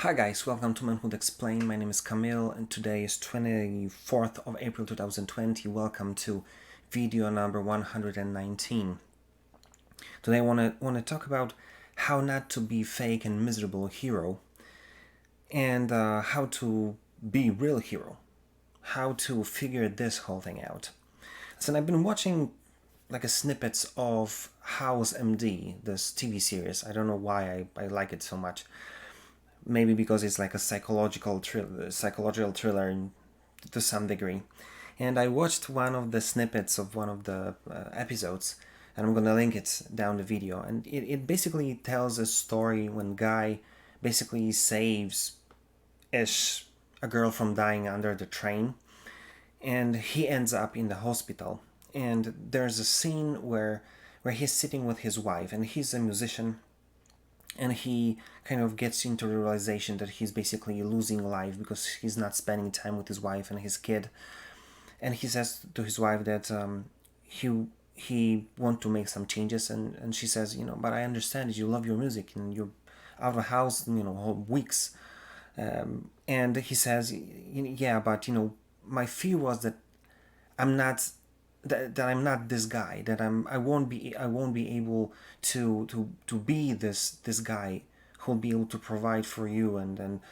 Hi guys, welcome to Manhood Explained. My name is Camille and today is 24th of April 2020. Welcome to video number 119. Today I want to talk about how not to be fake and miserable hero and how to be real hero. How to figure this whole thing out. So I've been watching like a snippets of House MD, this TV series. I don't know why I like it so much. Maybe because it's like a psychological thriller to some degree. And I watched one of the snippets of one of the episodes, and I'm gonna link it down the video. And it basically tells a story when guy basically saves ish a girl from dying under the train, and he ends up in the hospital. And there's a scene where he's sitting with his wife, and he's a musician, and he kind of gets into the realization that he's basically losing life because he's not spending time with his wife and his kid. And he says to his wife that he want to make some changes, and she says, but I understand that you love your music and you're out of the house, whole weeks. And he says, yeah, but my fear was that I'm not that I'm not this guy, that I won't be able to be this guy who'll be able to provide for you and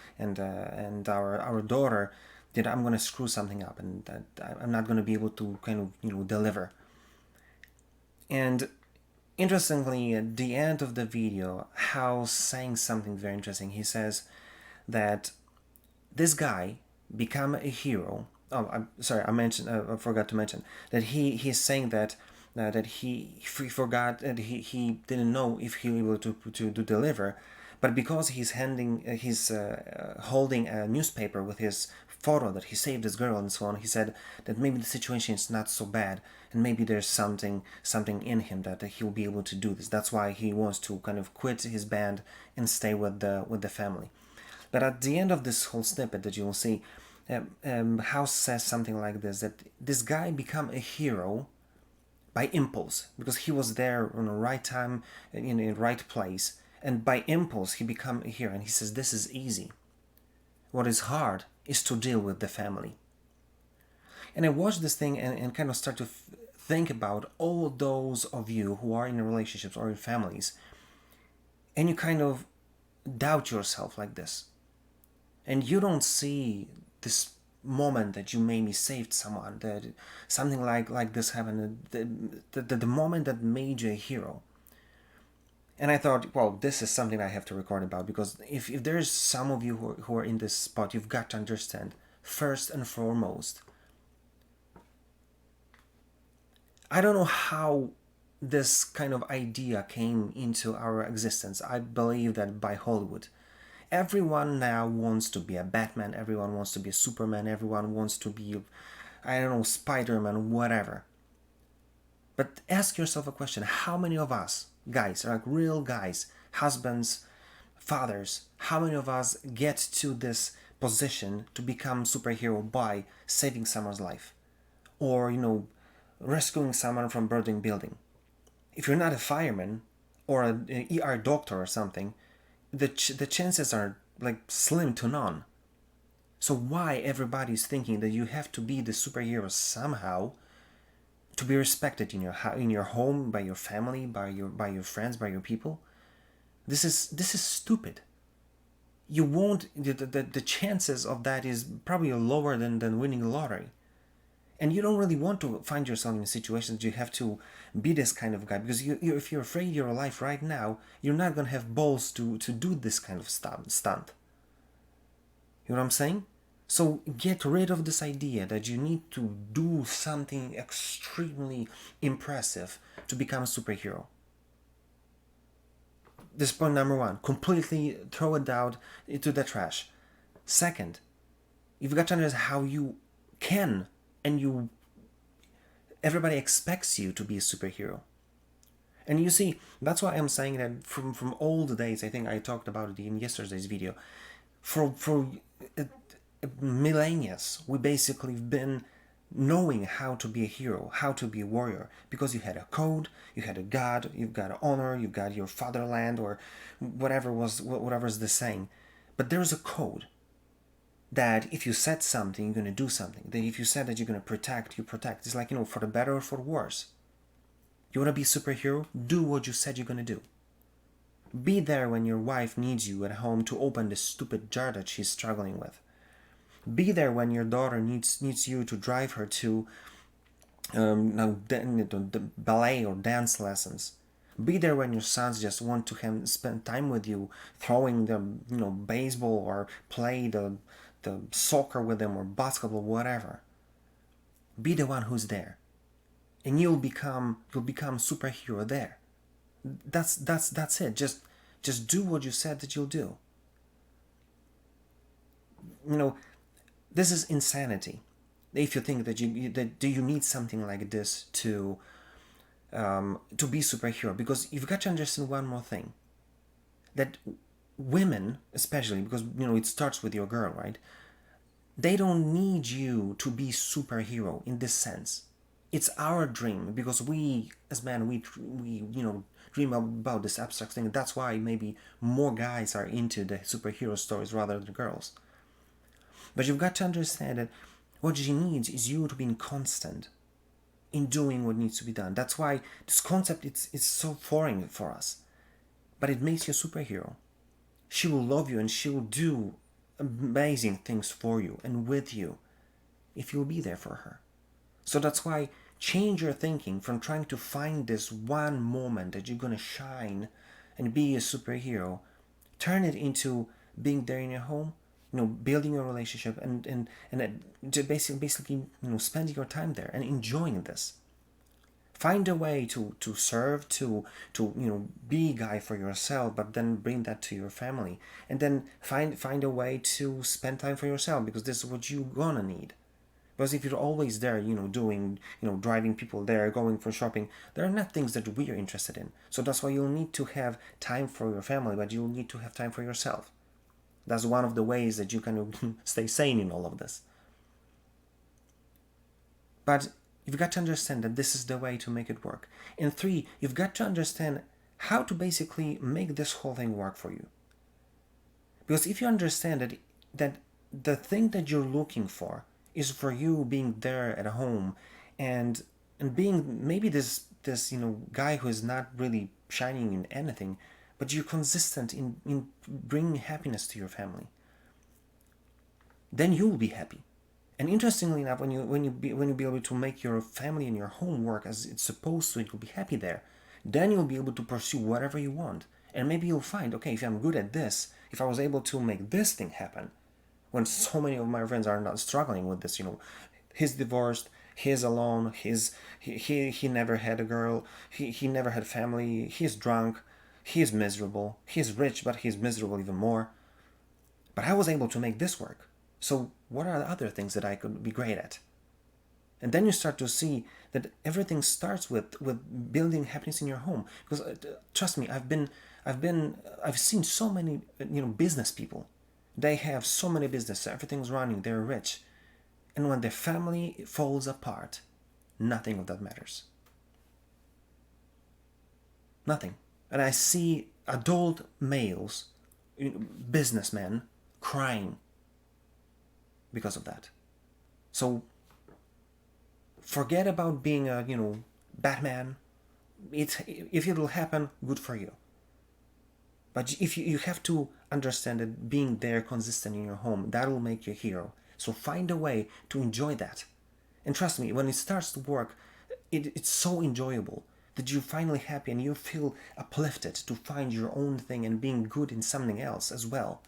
our daughter, that I'm gonna screw something up and that I'm not gonna be able to kind of deliver. And interestingly, at the end of the video, House saying something very interesting. He says that this guy become a hero. Oh, I'm sorry. I forgot to mention that he's saying that that he forgot that he didn't know if he'll be able to deliver, but because he's holding a newspaper with his photo that he saved this girl and so on, he said that maybe the situation is not so bad and maybe there's something in him that he'll be able to do this. That's why he wants to kind of quit his band and stay with the family. But at the end of this whole snippet that you will see, House says something like this, that this guy become a hero by impulse because he was there on the right time in the right place, and by impulse he become a hero. And he says this is easy. What is hard is to deal with the family. And I watched this thing and kind of start to think about all those of you who are in relationships or in families, and you kind of doubt yourself like this, and you don't see this moment that you maybe saved someone, that something like this happened, the moment that made you a hero. And I thought, well, this is something I have to record about, because if there's some of you who are in this spot, you've got to understand, first and foremost, I don't know how this kind of idea came into our existence. I believe that by Hollywood. Everyone now wants to be a Batman, everyone wants to be a Superman, everyone wants to be, I don't know, Spider-Man, whatever. But ask yourself a question: how many of us, guys, like real guys, husbands, fathers, how many of us get to this position to become superhero by saving someone's life? Or, rescuing someone from burning building? If you're not a fireman or an ER doctor or something, the chances are like slim to none. So why everybody's thinking that you have to be the superhero somehow to be respected in your home, by your family, by your friends, by your people? This is stupid. You won't, the chances of that is probably lower than winning the lottery. And you don't really want to find yourself in a situation that you have to be this kind of guy, because if you're afraid of your life right now, you're not going to have balls to do this kind of stunt. You know what I'm saying? So get rid of this idea that you need to do something extremely impressive to become a superhero. This point number one. Completely throw it down into the trash. Second, you've got to understand how you can, and everybody expects you to be a superhero. And you see, that's why I'm saying that from old days, I think I talked about it in yesterday's video, for millennia, we basically have been knowing how to be a hero, how to be a warrior, because you had a code, you had a god, you've got an honor, you've got your fatherland, or whatever's the saying. But there's a code that if you said something, you're going to do something. That if you said that you're going to protect, you protect. It's like, for the better or for the worse. You want to be a superhero? Do what you said you're going to do. Be there when your wife needs you at home to open this stupid jar that she's struggling with. Be there when your daughter needs you to drive her to the ballet or dance lessons. Be there when your sons just want to spend time with you, throwing the baseball or play the soccer with them or basketball, whatever. Be the one who's there, and you'll become superhero there. That's it. Just do what you said that you'll do. This is insanity. If you think that you need something like this to be superhero, because you've got to understand one more thing, that women, especially because it starts with your girl, right? They don't need you to be superhero in this sense. It's our dream, because we as men, we dream about this abstract thing. That's why maybe more guys are into the superhero stories rather than girls. But you've got to understand that what she needs is you to be constant in doing what needs to be done. That's why this concept is so foreign for us. But it makes you a superhero. She will love you and she will do amazing things for you and with you if you'll be there for her. So that's why change your thinking from trying to find this one moment that you're going to shine and be a superhero. Turn it into being there in your home, building a relationship and basically spending your time there and enjoying this. Find a way to serve, to be a guy for yourself, but then bring that to your family, and then find a way to spend time for yourself, because this is what you're gonna need. Because if you're always there, doing, driving people there, going for shopping, there are not things that we are interested in. So that's why you'll need to have time for your family, but you'll need to have time for yourself. That's one of the ways that you can stay sane in all of this. But you've got to understand that this is the way to make it work. And 3, you've got to understand how to basically make this whole thing work for you. Because if you understand that the thing that you're looking for is for you being there at home and being maybe this guy who is not really shining in anything, but you're consistent in bringing happiness to your family, then you'll be happy. And interestingly enough, when you be able to make your family and your home work as it's supposed to, you'll be happy there. Then you'll be able to pursue whatever you want. And maybe you'll find, okay, if I'm good at this, if I was able to make this thing happen, when so many of my friends are not struggling with this, he's divorced, he's alone, he never had a girl, he never had family, he's drunk, he's miserable, he's rich, but he's miserable even more. But I was able to make this work. So what are the other things that I could be great at? And then you start to see that everything starts with building happiness in your home. Because trust me, I've seen so many business people. They have so many businesses, everything's running, they're rich. And when their family falls apart, nothing of that matters. Nothing. And I see adult males, businessmen, crying because of that. So forget about being a Batman. If it will happen, good for you. But if you have to understand that being there consistent in your home, that will make you a hero. So find a way to enjoy that. And trust me, when it starts to work, it's so enjoyable that you're finally happy and you feel uplifted to find your own thing and being good in something else as well.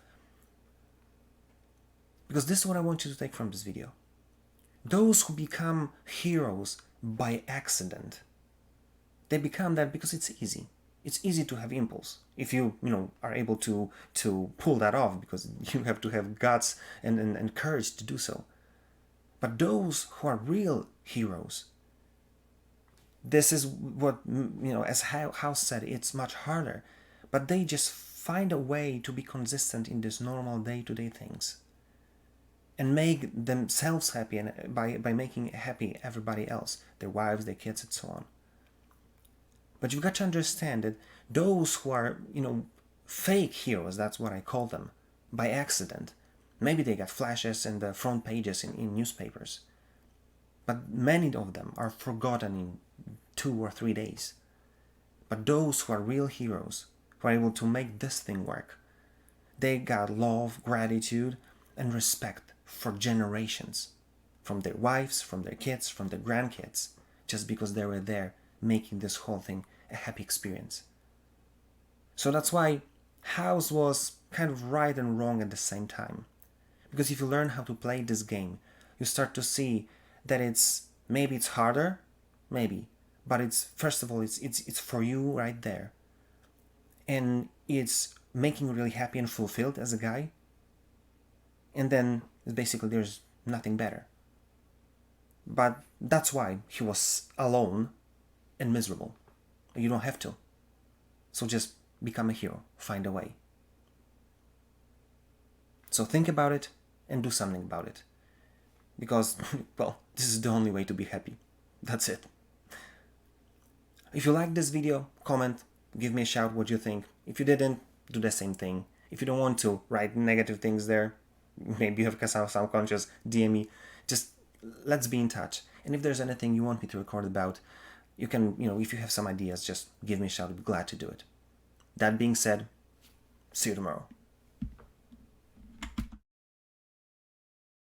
Because this is what I want you to take from this video. Those who become heroes by accident, they become that because it's easy. It's easy to have impulse if you are able to pull that off, because you have to have guts and courage to do so. But those who are real heroes, this is what, as House said, it's much harder. But they just find a way to be consistent in these normal day-to-day things. And make themselves happy, and by making happy everybody else, their wives, their kids, and so on. But you've got to understand that those who are, fake heroes, that's what I call them. by accident. Maybe they got flashes in the front pages in newspapers. But many of them are forgotten in 2 or 3 days. But those who are real heroes, who are able to make this thing work, they got love, gratitude, and respect for generations. From their wives, from their kids, from their grandkids, just because they were there making this whole thing a happy experience. So that's why House was kind of right and wrong at the same time. Because if you learn how to play this game, you start to see that maybe it's harder, maybe, but it's first of all it's for you right there. And it's making you really happy and fulfilled as a guy. And then basically there's nothing better. But that's why he was alone and miserable. You don't have to. So just become a hero. Find a way. So think about it and do something about it. Because, well, this is the only way to be happy. That's it. If you liked this video, comment, give me a shout what you think. If you didn't, do the same thing. If you don't want to write negative things there, maybe you have some conscious, DM me. Just let's be in touch. And if there's anything you want me to record about, you can, if you have some ideas, just give me a shout. I'd be glad to do it. That being said, see you tomorrow.